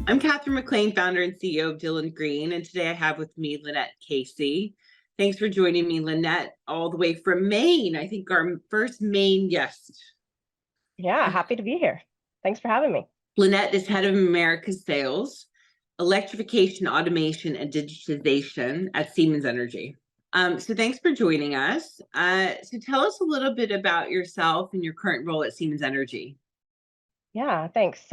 I'm Catherine McLean, founder and CEO of Dylan Green, and today I have with me Linette Casey. Thanks for joining me, Linette, all the way from Maine. I think our first Maine guest. Yeah, happy to be here. Thanks for having me. Linette is head of America's sales, electrification, automation, and digitization at Siemens Energy. So thanks for joining us. So tell us a little bit about yourself and your current role at Siemens Energy. Yeah, thanks.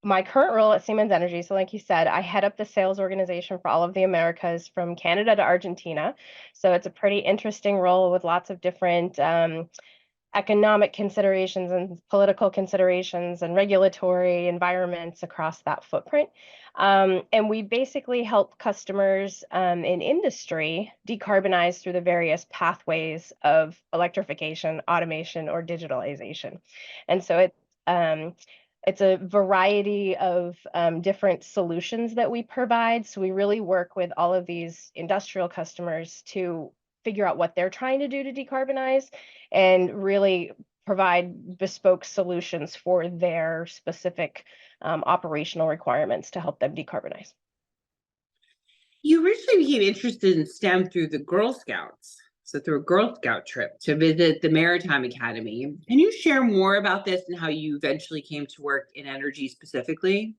My current role at Siemens Energy, so like you said, I head up the sales organization for all of the Americas from Canada to Argentina. So it's a pretty interesting role with lots of different economic considerations and political considerations and regulatory environments across that footprint. And we basically help customers in industry decarbonize through the various pathways of electrification, automation, or digitalization. And so it's a variety of different solutions that we provide. So we really work with all of these industrial customers to figure out what they're trying to do to decarbonize and really provide bespoke solutions for their specific operational requirements to help them decarbonize. You originally became interested in STEM through the Girl Scouts. So through a Girl Scout trip to visit the Maritime Academy. Can you share more about this and how you eventually came to work in energy specifically?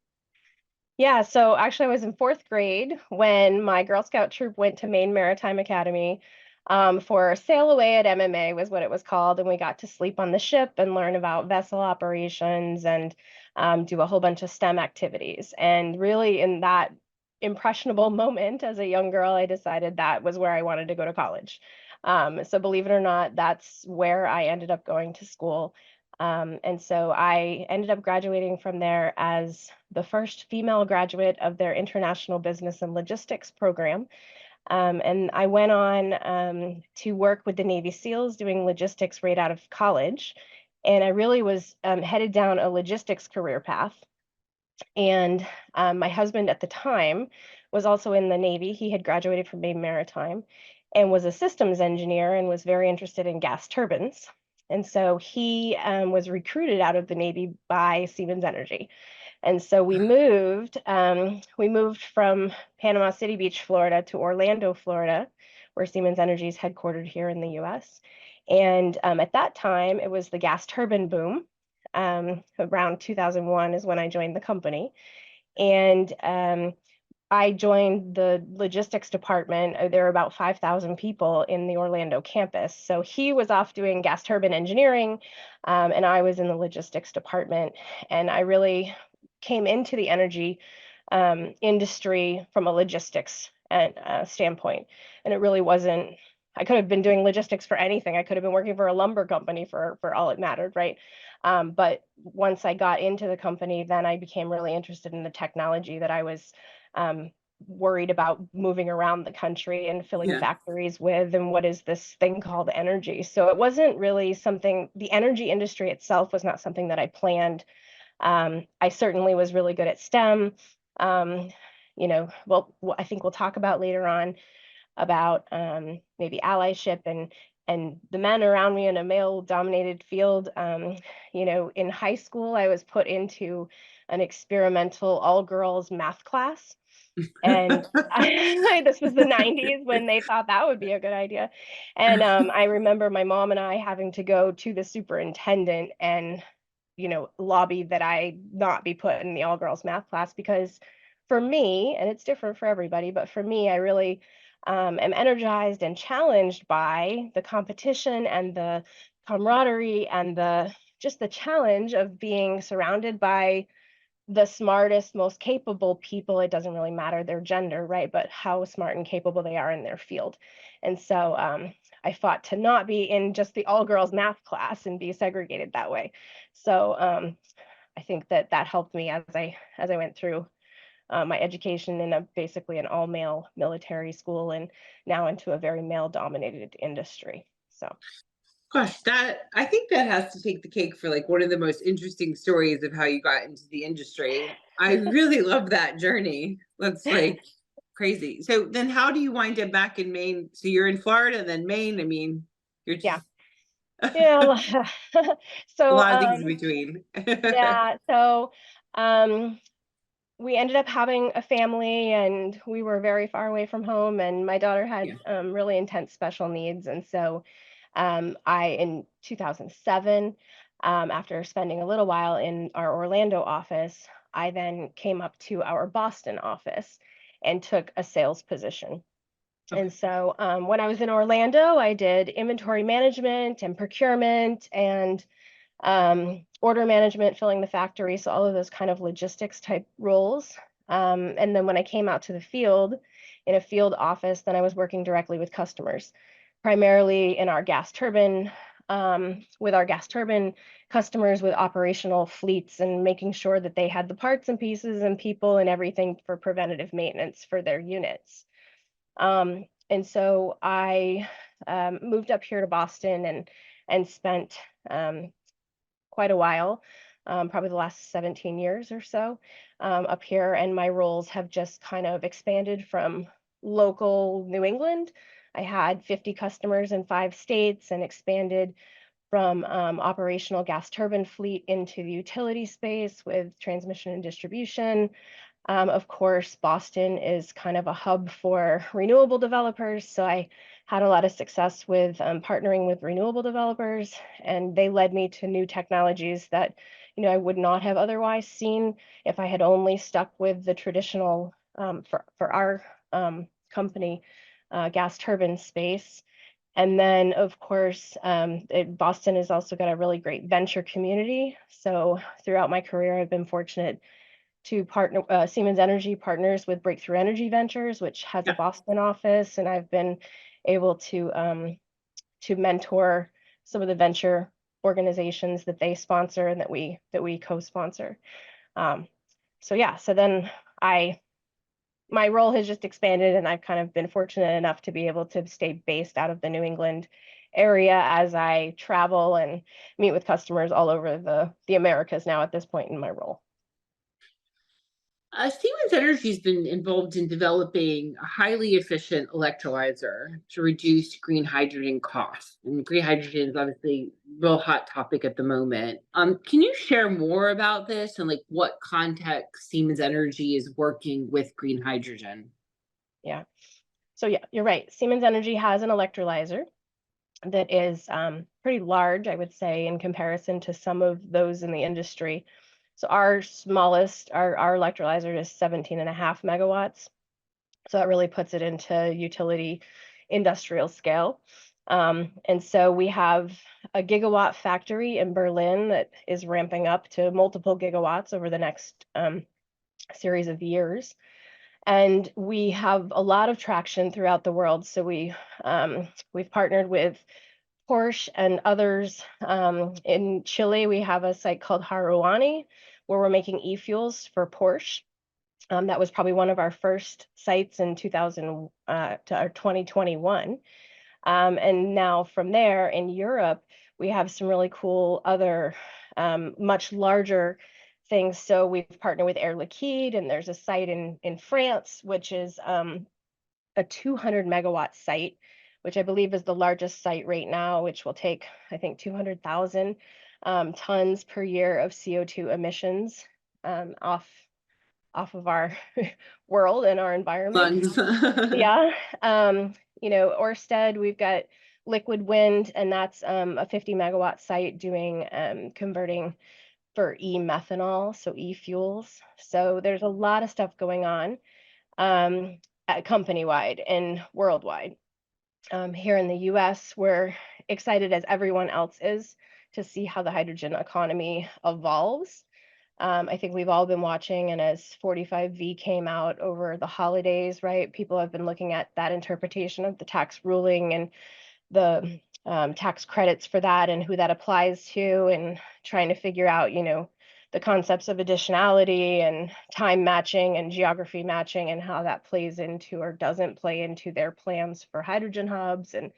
Yeah, so actually I was in 4th grade when my Girl Scout troop went to Maine Maritime Academy for a sail away at MMA was what it was called. And we got to sleep on the ship and learn about vessel operations and do a whole bunch of STEM activities. And really in that impressionable moment as a young girl, I decided that was where I wanted to go to college. So believe it or not, that's where I ended up going to school. And so I ended up graduating from there as the first female graduate of their International Business and Logistics program. And I went on to work with the Navy SEALs doing logistics right out of college. And I really was headed down a logistics career path. And my husband at the time was also in the Navy. He had graduated from Maine Maritime and was a systems engineer and was very interested in gas turbines. And so he was recruited out of the Navy by Siemens Energy. And so we moved from Panama City Beach, Florida to Orlando, Florida, where Siemens Energy is headquartered here in the US. And at that time, it was the gas turbine boom. Around 2001 is when I joined the company. And I joined the logistics department. There were about 5,000 people in the Orlando campus. So he was off doing gas turbine engineering, and I was in the logistics department. And I really came into the energy industry from a logistics standpoint. And it really wasn't, I could have been doing logistics for anything. I could have been working for a lumber company for all it mattered, right? But once I got into the company, then I became really interested in the technology that I was worried about moving around the country and filling factories with, and what is this thing called energy? So it wasn't really something, the energy industry itself was not something that I planned. I certainly was really good at STEM. Well, I think we'll talk about later on about maybe allyship and the men around me in a male-dominated field. In high school, I was put into an experimental all-girls math class. And this was the 90s when they thought that would be a good idea. And I remember my mom and I having to go to the superintendent and lobby that I not be put in the all-girls math class, because for me, and it's different for everybody, but for me, I really am energized and challenged by the competition and the camaraderie and the challenge of being surrounded by the smartest, most capable people. It doesn't really matter their gender, right? But how smart and capable they are in their field. And so I fought to not be in just the all-girls math class and be segregated that way. So I think that helped me as I went through my education in basically an all-male military school, and now into a very male-dominated industry. So. Gosh, I think that has to take the cake for like one of the most interesting stories of how you got into the industry. I really love that journey. That's like crazy. So then how do you wind up back in Maine? So you're in Florida, then Maine. I mean, you're just yeah. a So lot of things in between. yeah. So We ended up having a family, and we were very far away from home, and my daughter Yeah. had really intense special needs. And so in 2007, after spending a little while in our Orlando office, I then came up to our Boston office and took a sales position. Okay. And so when I was in Orlando, I did inventory management and procurement and order management, filling the factory. So all of those kind of logistics type roles. And then when I came out to the field in a field office, then I was working directly with customers, primarily in our gas turbine, with our gas turbine customers with operational fleets and making sure that they had the parts and pieces and people and everything for preventative maintenance for their units. And so I moved up here to Boston and spent quite a while, probably the last 17 years or so up here. And my roles have just kind of expanded from local New England. I had 50 customers in 5 states and expanded from operational gas turbine fleet into the utility space with transmission and distribution. Of course, Boston is kind of a hub for renewable developers. So I had a lot of success with partnering with renewable developers, and they led me to new technologies that, I would not have otherwise seen if I had only stuck with the traditional, for our company, gas turbine space. And then, of course, Boston has also got a really great venture community. So throughout my career, I've been fortunate to partner. Siemens Energy partners with Breakthrough Energy Ventures, which has a Yeah. Boston office, and I've been able to mentor some of the venture organizations that they sponsor and that we co-sponsor. Um, so yeah, so then my role has just expanded, and I've kind of been fortunate enough to be able to stay based out of the New England area as I travel and meet with customers all over the Americas now at this point in my role. Siemens Energy has been involved in developing a highly efficient electrolyzer to reduce green hydrogen costs. And green hydrogen is obviously a real hot topic at the moment. Can you share more about this and like what context Siemens Energy is working with green hydrogen? Yeah. So yeah, you're right. Siemens Energy has an electrolyzer that is pretty large, I would say, in comparison to some of those in the industry. So our smallest, our electrolyzer is 17.5 megawatts. So that really puts it into utility industrial scale. And so we have a gigawatt factory in Berlin that is ramping up to multiple gigawatts over the next series of years. And we have a lot of traction throughout the world. So we've partnered with Porsche and others. In Chile, we have a site called Haruani, where we're making e-fuels for Porsche. That was probably one of our first sites in 2021. And now from there in Europe, we have some really cool other much larger things. So we've partnered with Air Liquide, and there's a site in France, which is a 200 megawatt site, which I believe is the largest site right now, which will take, I think, 200,000 tons per year of CO2 emissions off of our world and our environment. Funds. Yeah. Ørsted, we've got liquid wind, and that's a 50 megawatt site doing converting for e-methanol, so e-fuels. So there's a lot of stuff going on company-wide and worldwide. Here in the US, we're excited, as everyone else is, to see how the hydrogen economy evolves. I think we've all been watching, and as 45V came out over the holidays, right, people have been looking at that interpretation of the tax ruling and the tax credits for that and who that applies to, and trying to figure out, the concepts of additionality and time matching and geography matching and how that plays into or doesn't play into their plans for hydrogen hubs. And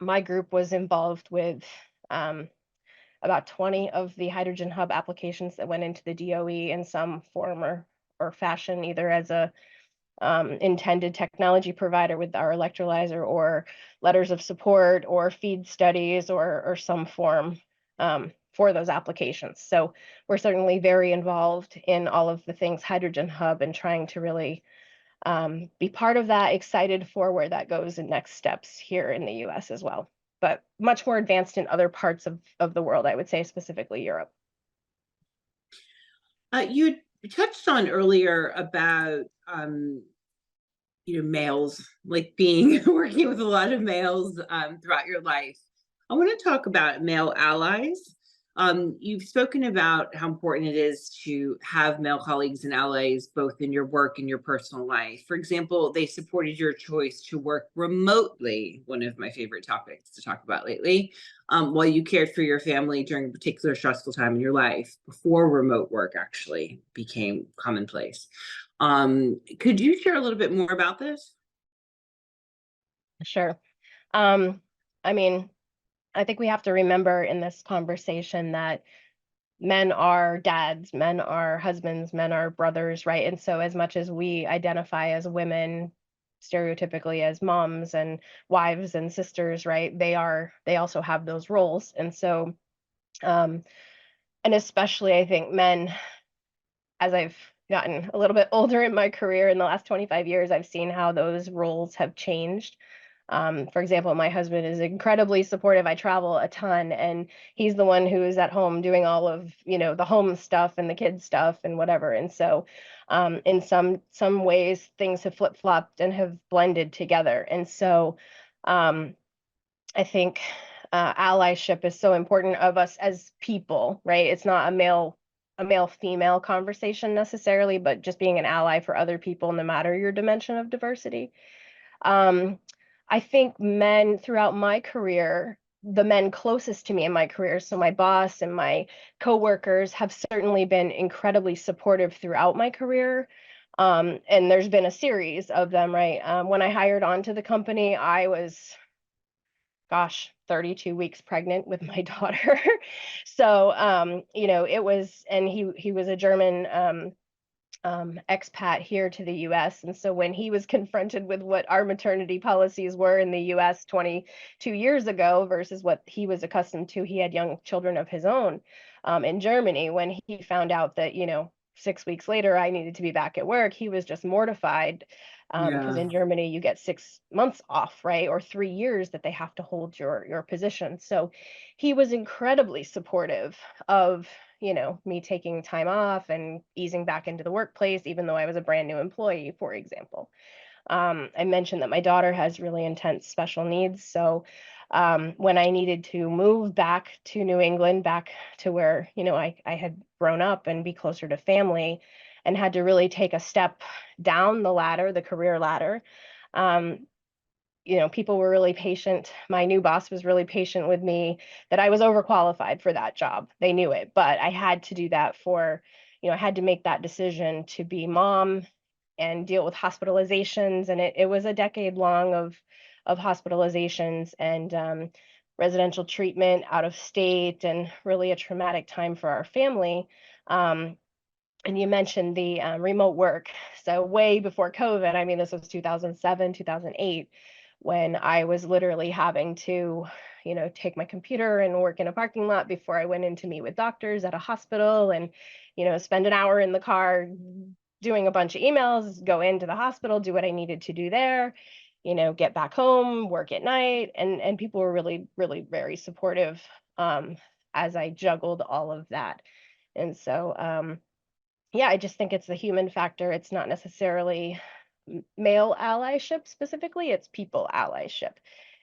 my group was involved with about 20 of the hydrogen hub applications that went into the DOE in some form or fashion, either as a intended technology provider with our electrolyzer, or letters of support, or feed studies, or some form for those applications. So we're certainly very involved in all of the things Hydrogen Hub and trying to really be part of that, excited for where that goes and next steps here in the US as well. But much more advanced in other parts of the world, I would say, specifically Europe. You touched on earlier about males, like being working with a lot of males throughout your life. I want to talk about male allies. You've spoken about how important it is to have male colleagues and allies both in your work and your personal life. For example, they supported your choice to work remotely, one of my favorite topics to talk about lately, while you cared for your family during a particular stressful time in your life before remote work actually became commonplace. Could you share a little bit more about this? Sure. I mean, I think we have to remember in this conversation that men are dads, men are husbands, men are brothers, right? And so, as much as we identify as women, stereotypically as moms and wives and sisters, right? They also have those roles. And so, and especially I think men, as I've gotten a little bit older in my career in the last 25 years, I've seen how those roles have changed. For example, my husband is incredibly supportive. I travel a ton, and he's the one who is at home doing all of, the home stuff and the kids stuff and whatever. And so, in some ways, things have flip-flopped and have blended together. And so, I think allyship is so important of us as people, right? It's not a male female conversation necessarily, but just being an ally for other people, no matter your dimension of diversity. Um, I think men throughout my career, the men closest to me in my career, so my boss and my coworkers, have certainly been incredibly supportive throughout my career. And there's been a series of them, right? When I hired onto the company, I was, gosh, 32 weeks pregnant with my daughter. So, it was, and he was a German expat here to the US. And so when he was confronted with what our maternity policies were in the US 22 years ago versus what he was accustomed to, he had young children of his own in Germany. When he found out that, 6 weeks later I needed to be back at work, he was just mortified because Yeah. in Germany you get 6 months off, right? Or 3 years that they have to hold your position. So he was incredibly supportive of me taking time off and easing back into the workplace, even though I was a brand new employee, for example. I mentioned that my daughter has really intense special needs. So when I needed to move back to New England, back to where, I had grown up and be closer to family and had to really take a step down the ladder, the career ladder, um, people were really patient. My new boss was really patient with me that I was overqualified for that job. They knew it, but I had to do that I had to make that decision to be mom and deal with hospitalizations. And it was a decade long of hospitalizations and residential treatment out of state and really a traumatic time for our family. And you mentioned the remote work. So way before COVID, I mean, this was 2007, 2008, when I was literally having to, take my computer and work in a parking lot before I went in to meet with doctors at a hospital and, spend an hour in the car doing a bunch of emails, go into the hospital, do what I needed to do there, get back home, work at night. And people were really, really very supportive as I juggled all of that. And so, yeah, I just think it's the human factor. It's not necessarily male allyship specifically, it's people allyship,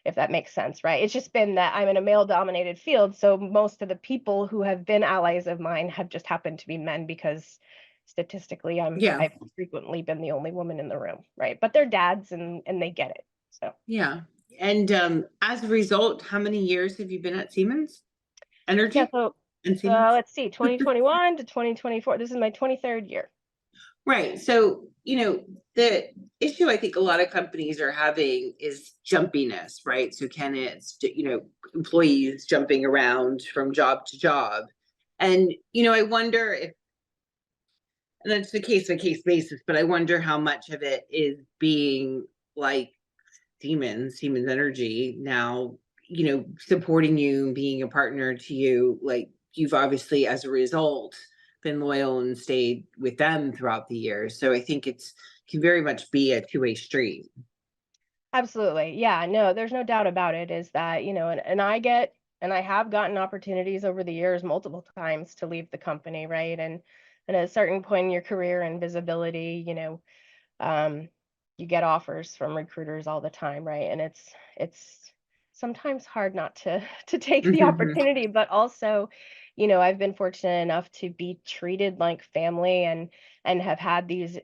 if that makes sense, right? It's just been that I'm in a male dominated field. So most of the people who have been allies of mine have just happened to be men because statistically Yeah. I've frequently been the only woman in the room, right? But they're dads and they get it. So Yeah. And as a result, how many years have you been at Siemens yeah, Energy so and Siemens? let's see, 2021 to 2024. This is my 23rd year. Right. So, the issue I think a lot of companies are having is jumpiness, right? So candidates, employees jumping around from job to job. And, I wonder if, and that's the case by case basis, but I wonder how much of it is being like Siemens Energy now, supporting you, being a partner to you, like you've obviously, as a result, been loyal and stayed with them throughout the years. So I think it's can very much be a two-way street. Absolutely. Yeah, no, there's no doubt about it, is that, and and I have gotten opportunities over the years multiple times to leave the company, right? And at a certain point in your career and visibility, um, you get offers from recruiters all the time, right? And it's sometimes hard not to to take the Hmm. opportunity, but also, I've been fortunate enough to be treated like family and have had these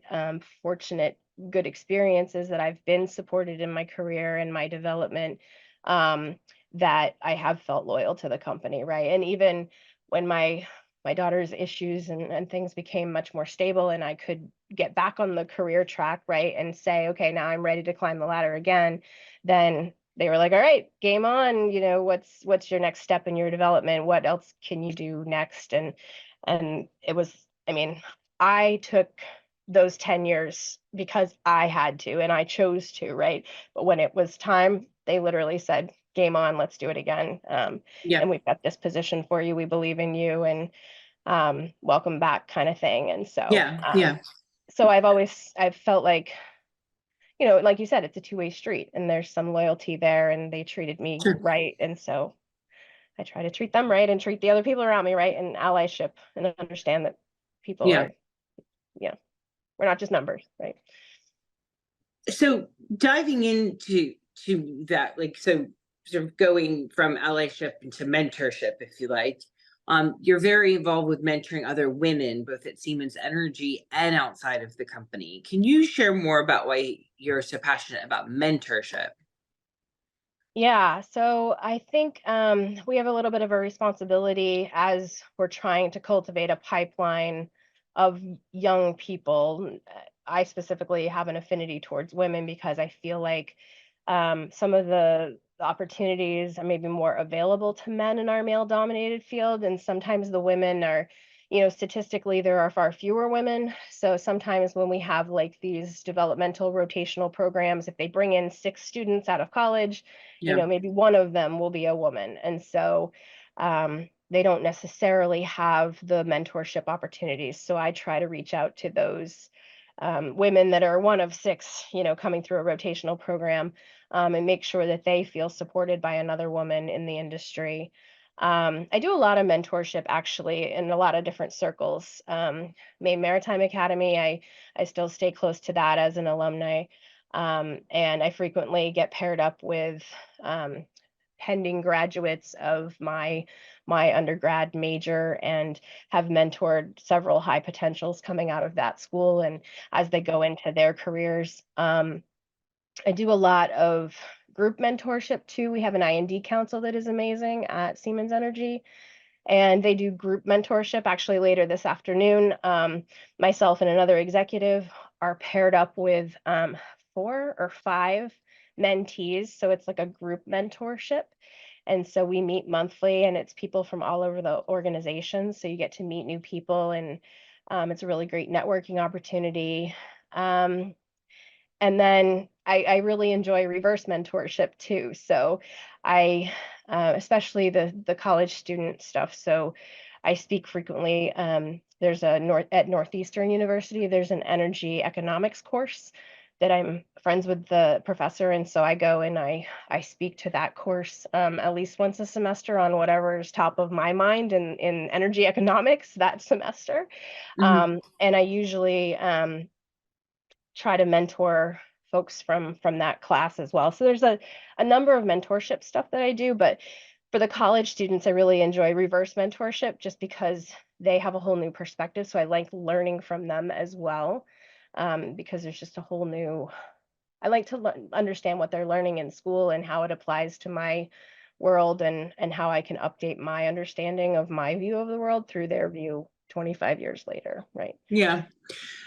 fortunate good experiences that I've been supported in my career and my development, um, that I have felt loyal to the company, right? And even when my daughter's issues and things became much more stable and I could get back on the career track, right? And say, okay, now I'm ready to climb the ladder again, then they were like, all right, game on, what's your next step in your development? What else can you do next? And it was, I mean, I took those 10 years because I had to and I chose to, right? But when it was time, they literally said, game on, let's do it again. And Yeah, we've got this position for you. We believe in you, and welcome back, kind of thing. And so, yeah, yeah. so I've felt like, like you said, it's a two-way street and there's some loyalty there, and they treated me Sure. right. And so I try to treat them right and treat the other people around me right, and allyship, and understand that people Yeah. are, we're not just numbers, right? So diving into to that, like, so sort of going from allyship into mentorship, if you like, you're very involved with mentoring other women, both at Siemens Energy and outside of the company. Can you share more about why you're so passionate about mentorship? Yeah, so I think we have a little bit of a responsibility as we're trying to cultivate a pipeline of young people. I specifically have an affinity towards women because I feel like some of the opportunities are maybe more available to men in our male-dominated field, and sometimes the women are, statistically there are far fewer women. So sometimes when we have like these developmental rotational programs, if they bring in 6 students out of college, Yeah. maybe one of them will be a woman. And so they don't necessarily have the mentorship opportunities. So I try to reach out to those women that are one of 6, coming through a rotational program, and make sure that they feel supported by another woman in the industry. I do a lot of mentorship actually in a lot of different circles. Maine Maritime Academy, I still stay close to that as an alumni. And I frequently get paired up with um, pending graduates of my undergrad major, and have mentored several high potentials coming out of that school and as they go into their careers. I do a lot of group mentorship too. We have an I&D council that is amazing at Siemens Energy, and they do group mentorship actually later this afternoon. Myself and another executive are paired up with 4 or 5 mentees. So it's like a group mentorship. And so we meet monthly, and it's people from all over the organization. So you get to meet new people, and it's a really great networking opportunity. Um, and then I really enjoy reverse mentorship too. So I, especially the college student stuff. So I speak frequently. There's at Northeastern University, there's an energy economics course that I'm friends with the professor, and so I go and I speak to that course at least once a semester on whatever's top of my mind in energy economics that semester. Mhm. And I usually try to mentor folks from that class as well. So there's a number of mentorship stuff that I do, but for the college students, I really enjoy reverse mentorship just because they have a whole new perspective. So I like learning from them as well, because there's just a whole new. I like to understand what they're learning in school and how it applies to my world, and how I can update my understanding of my view of the world through their view 25 years later, right? Yeah,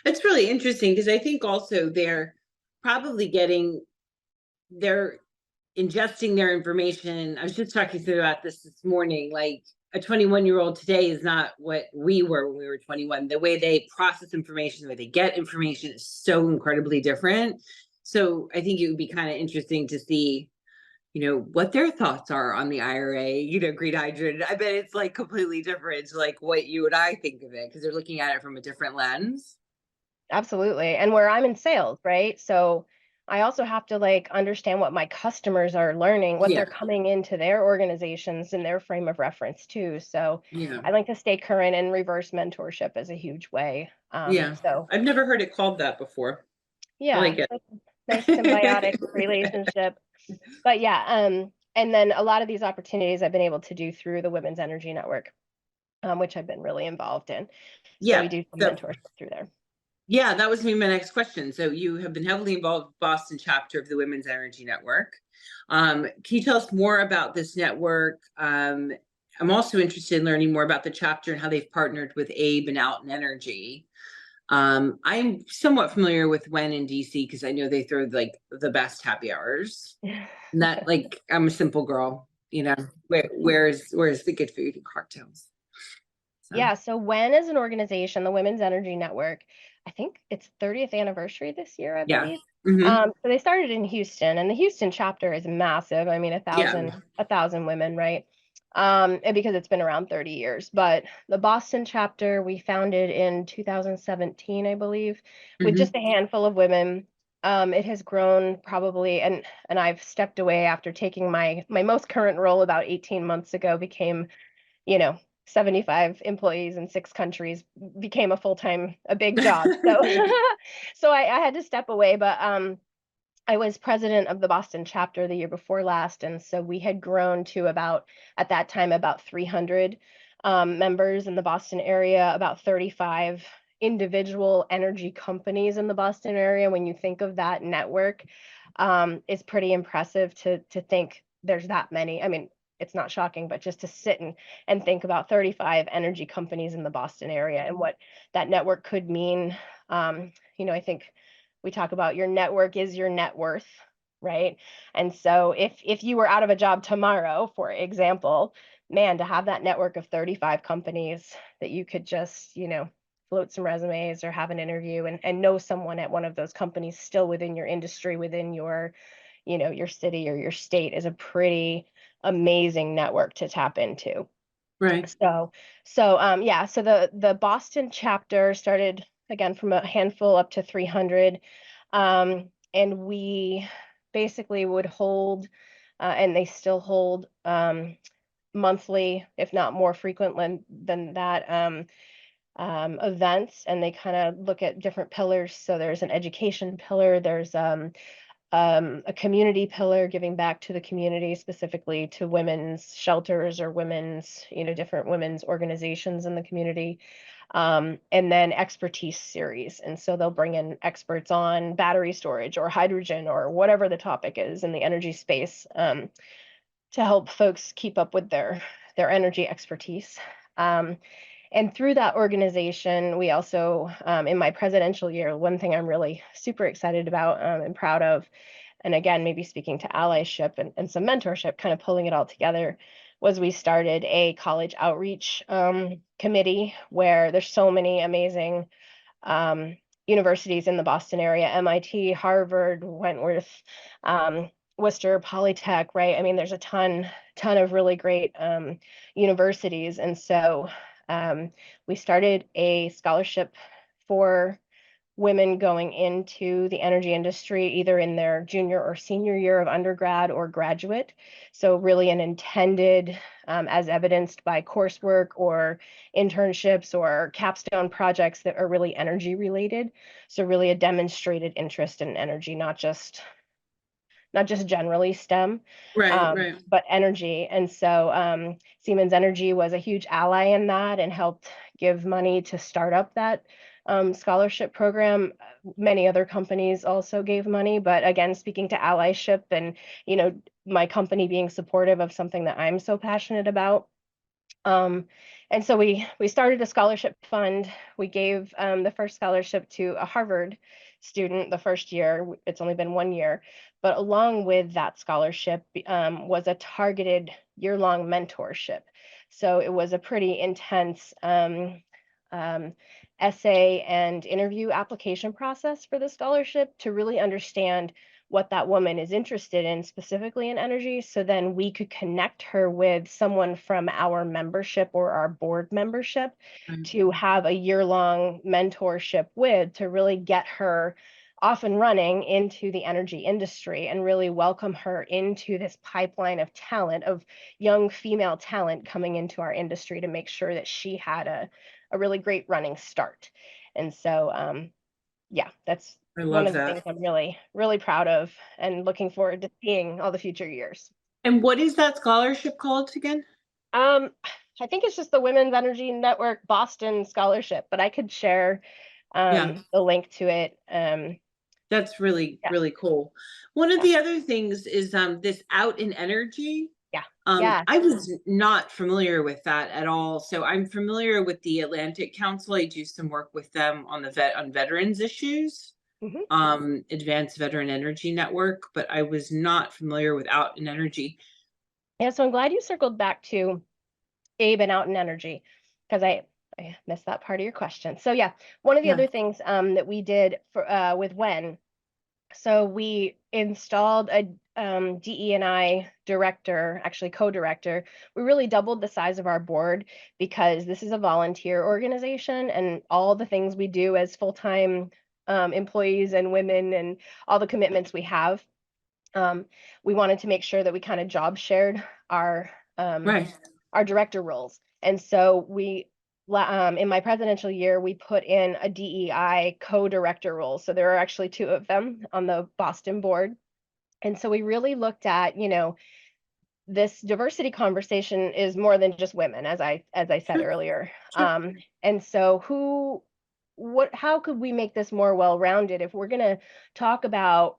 it's really interesting because I think also they're probably they're ingesting their information. I was just talking to them about this morning. Like, a 21-year-old today is not what we were when we were 21. The way they process information, the way they get information is so incredibly different. So I think it would be kind of interesting to see what their thoughts are on the IRA, green hydrogen. I bet it's like completely different to like what you and I think of it because they're looking at it from a different lens. Absolutely. And where I'm in sales, right? So I also have to like understand what my customers are learning, what they're Yeah. coming into their organizations and their frame of reference too. So Yeah. I like to stay current, and reverse mentorship is a huge way. Yeah. So I've never heard it called that before. I yeah, like it. that's a nice symbiotic relationship. But yeah, and then a lot of these opportunities I've been able to do through the Women's Energy Network, which I've been really involved in. So we Yeah. do some So mentorship through there. yeah, that was me my next question. So you have been heavily involved with Boston chapter of the Women's Energy Network. Can you tell us more about this network? I'm also interested in learning more about the chapter and how they've partnered with Abe and Alton Energy. I'm somewhat familiar with Wen in DC because I know they throw like the best happy hours. And that, like, I'm a simple girl, where's the good food and cocktails? So Yeah, so WEN is an organization, the Women's Energy Network. I think it's 30th anniversary this year, I yeah. believe. Hmm. So they started in Houston, and the Houston chapter is massive. I mean, Yeah. a thousand women, right? And because it's been around 30 years. But the Boston chapter we founded in 2017, I believe, with Hmm. just a handful of women. It has grown probably, and I've stepped away after taking my most current role about 18 months ago, became, you know, 75 employees in 6 countries, became a big job. So so I had to step away, but I was president of the Boston chapter the year before last, and so we had grown to about, at that time, about 300 members in the Boston area, about 35 individual energy companies in the Boston area. When you think of that network, it's pretty impressive to think there's that many. I mean, it's not shocking, but just to sit and think about 35 energy companies in the Boston area and what that network could mean. I think we talk about your network is your net worth, right? And so if you were out of a job tomorrow, for example, man, to have that network of 35 companies that you could just, float some resumes or have an interview, and know someone at one of those companies still within your industry, within your, your city or your state, is a pretty amazing network to tap into. Right. So the Boston chapter started again from a handful up to 300, and we basically would hold, and they still hold, monthly, if not more frequent than that, events, and they kind of look at different pillars. So there's an education pillar, there's a community pillar, giving back to the community, specifically to women's shelters or women's, different women's organizations in the community. And then expertise series. And so they'll bring in experts on battery storage or hydrogen or whatever the topic is in the energy space, to help folks keep up with their energy expertise. And through that organization, we also, in my presidential year, one thing I'm really super excited about, and proud of, and again, maybe speaking to allyship and some mentorship, kind of pulling it all together, was we started a college outreach committee where there's so many amazing universities in the Boston area: MIT, Harvard, Wentworth, Worcester, Polytech, right? I mean, there's a ton of really great universities. And so we started a scholarship for women going into the energy industry, either in their junior or senior year of undergrad or graduate. So really an intended, as evidenced by coursework or internships or capstone projects that are really energy related. So really a demonstrated interest in energy, not just generally STEM, Right. Right. but energy. And so Siemens Energy was a huge ally in that and helped give money to start up that scholarship program. Many other companies also gave money, but again, speaking to allyship and, my company being supportive of something that I'm so passionate about. And so we started a scholarship fund. We gave the first scholarship to a Harvard student the first year. It's only been 1 year, but along with that scholarship was a targeted year-long mentorship. So it was a pretty intense essay and interview application process for the scholarship to really understand what that woman is interested in, specifically in energy. So then we could connect her with someone from our membership or our board membership Right. to have a year-long mentorship with, to really get her off and running into the energy industry and really welcome her into this pipeline of talent, of young female talent coming into our industry, to make sure that she had a really great running start. And so, yeah, that's I one love of the that. things I'm really, really proud of and looking forward to seeing all the future years. And what is that scholarship called again? Um, I think it's just the Women's Energy Network Boston Scholarship, but I could share Yeah. the link to it. That's really, Yeah, really cool. One of yeah, the other things is this out in energy. yeah, yeah. I was not familiar with that at all. So I'm familiar with the Atlantic Council. I do some work with them on on veterans issues, Mhm. Advanced Veteran Energy Network, but I was not familiar with out in energy. Yeah, so I'm glad you circled back to Abe and Out in Energy, because I missed that part of your question. So yeah, one of the Yeah. other things that we did for with Wen, so we installed a DE&I director, actually co-director. We really doubled the size of our board because this is a volunteer organization, and all the things we do as full-time employees and women and all the commitments we have, um, we wanted to make sure that we kind of job shared um, Right. our director roles. And so in my presidential year, we put in a DEI co-director role. So there are actually two of them on the Boston board. And so we really looked at, this diversity conversation is more than just women, as I said Sure. earlier. Sure. And so how could we make this more well-rounded? If we're going to talk about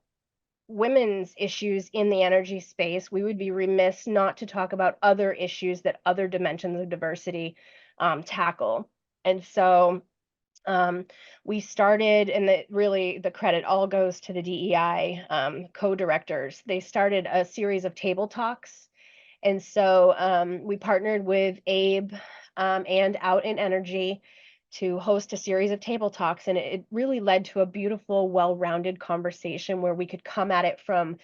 women's issues in the energy space, we would be remiss not to talk about other issues that other dimensions of diversity tackle. And so um, we started, and really the credit all goes to the DEI co-directors. They started a series of table talks. And so we partnered with Abe and Out in Energy to host a series of table talks. And it really led to a beautiful, well-rounded conversation where we could come at it from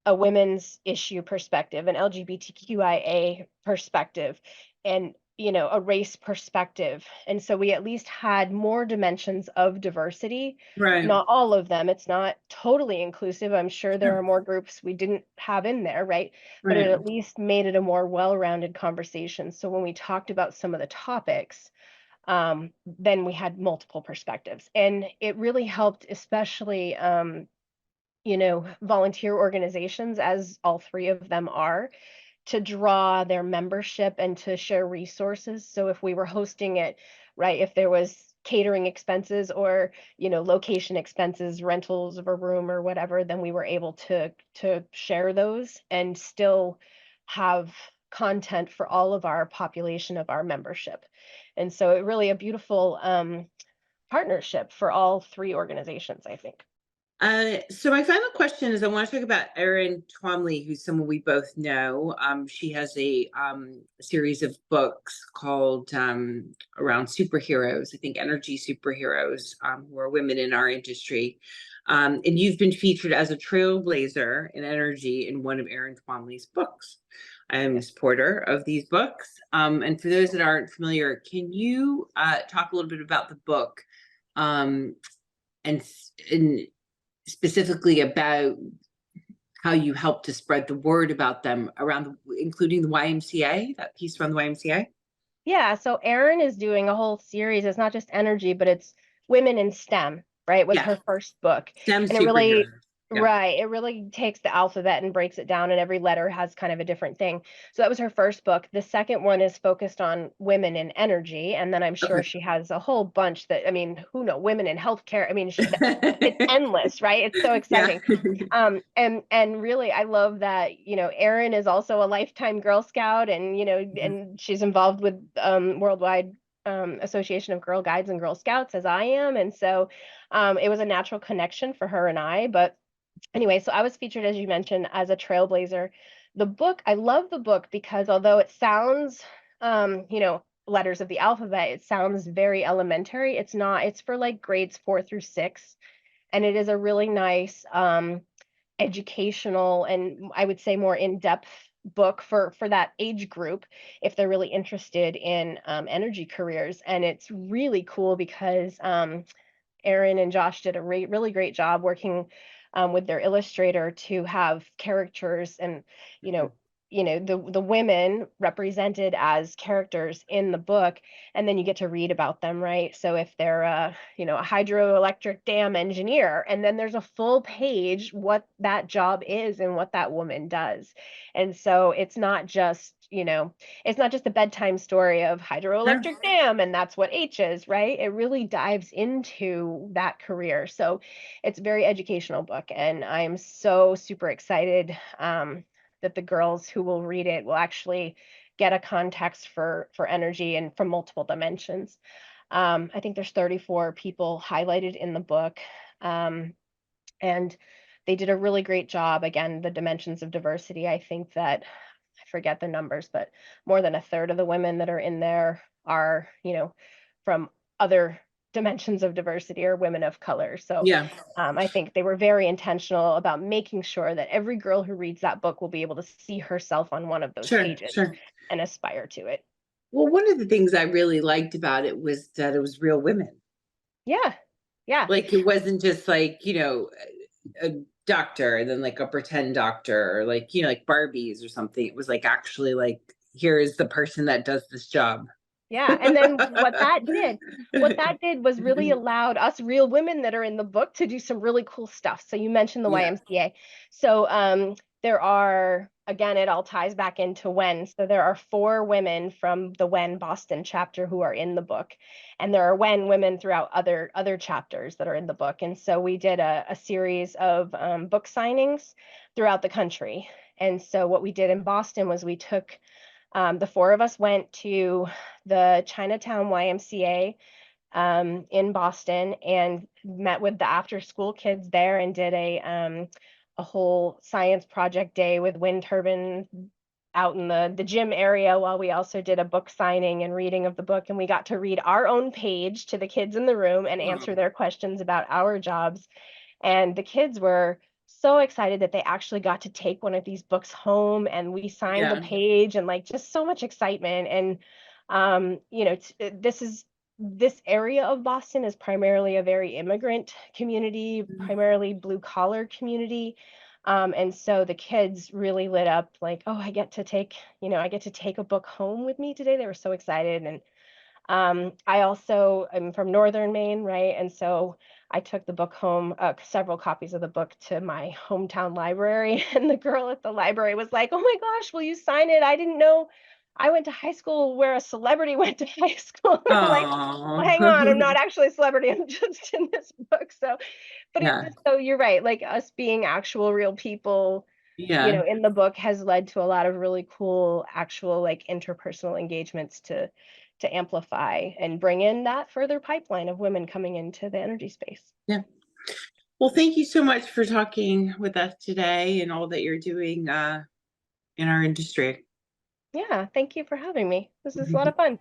a women's issue perspective, an LGBTQIA perspective, and a race perspective. And so we at least had more dimensions of diversity. Right. Not all of them. It's not totally inclusive. I'm sure there Sure. are more groups we didn't have in there, right? But it Right. at least made it a more well-rounded conversation. So when we talked about some of the topics, then we had multiple perspectives. And it really helped, especially volunteer organizations, as all three of them are, to draw their membership and to share resources. So if we were hosting it, right, if there was catering expenses or, location expenses, rentals of a room or whatever, then we were able to share those and still have content for all of our population of our membership. And so it really a beautiful partnership for all three organizations, I think. So my final question is, I want to talk about Erin Twamley, who's someone we both know. She has a series of books called around superheroes, I think energy superheroes, who are women in our industry. And you've been featured as a trailblazer in energy in one of Erin Twamley's books. I am a supporter of these books. And for those that aren't familiar, can you talk a little bit about the book, um, and, and specifically about how you help to spread the word about them around, including the YMCA, that piece around the YMCA? Yeah, so Erin is doing a whole series. It's not just energy, but it's women in STEM, right? Was Yeah, her first book. STEM And it really, superheroes. Yeah. right, it really takes the alphabet and breaks it down, and every letter has kind of a different thing. So that was her first book. The second one is focused on women in energy, and then I'm sure Okay. she has a whole bunch that, I mean, who knows, women in healthcare. I mean, it's endless, right? It's so Yeah. exciting. And really, I love that, Erin is also a lifetime Girl Scout, and, and she's involved with Worldwide Association of Girl Guides and Girl Scouts, as I am. And so it was a natural connection for her and I. But anyway, so I was featured, as you mentioned, as a trailblazer. The book, I love the book because although it sounds, letters of the alphabet, it sounds very elementary. It's not, it's for like grades 4 through 6. And it is a really nice educational and I would say more in-depth book for that age group if they're really interested in energy careers. And it's really cool because Erin and Josh did a really great job working with their illustrator to have characters and you know the women represented as characters in the book, and then you get to read about them, right? So if they're a hydroelectric dam engineer, and then there's a full page what that job is and what that woman does. And so it's not just a bedtime story of Sure. hydroelectric dam and that's what H is, right? It really dives into that career. So it's a very educational book, and I'm so super excited that the girls who will read it will actually get a context for energy and from multiple dimensions. I think there's 34 people highlighted in the book. And they did a really great job. Again, the dimensions of diversity. I think that I forget the numbers, but more than a third of the women that are in there are, from other dimensions of diversity or women of color. So Yeah. I think they were very intentional about making sure that every girl who reads that book will be able to see herself on one of those Sure. pages Sure. and aspire to it. Well, one of the things I really liked about it was that it was real women. Yeah. Yeah. Like it wasn't just like, a doctor and then like a pretend doctor or like, like Barbies or something. It was like actually like, here is the person that does this job. Yeah, and then what that did was really allowed us real women that are in the book to do some really cool stuff. So you mentioned the Yeah. YMCA. So there are, again, it all ties back into WEN. So there are 4 women from the WEN Boston chapter who are in the book, and there are WEN women throughout other chapters that are in the book. And so we did a series of book signings throughout the country. And so what we did in Boston was we took the 4 of us went to the Chinatown YMCA in Boston and met with the after school kids there and did a whole science project day with wind turbines out in the gym area, while we also did a book signing and reading of the book. And we got to read our own page to the kids in the room and Oh, answer their questions about our jobs. And the kids were so excited that they actually got to take one of these books home, and we signed the yeah. page, and like just so much excitement. And this area of Boston is primarily a very immigrant community, primarily blue collar community. And so the kids really lit up like, oh, I get to take a book home with me today. They were so excited. And I also am from Northern Maine, right? And so I took the book home, several copies of the book to my hometown library. And the girl at the library was like, "Oh my gosh, will you sign it? I didn't know I went to high school where a celebrity went to high school." And I'm like, Oh, "Well, hang on, I'm not actually a celebrity. I'm just in this book." So, but it's yeah. just so you're right, like us being actual real people, Yeah. in the book has led to a lot of really cool actual like interpersonal engagements to amplify and bring in that further pipeline of women coming into the energy space. Yeah. Well, thank you so much for talking with us today and all that you're doing in our industry. Yeah, thank you for having me. This is a lot of fun.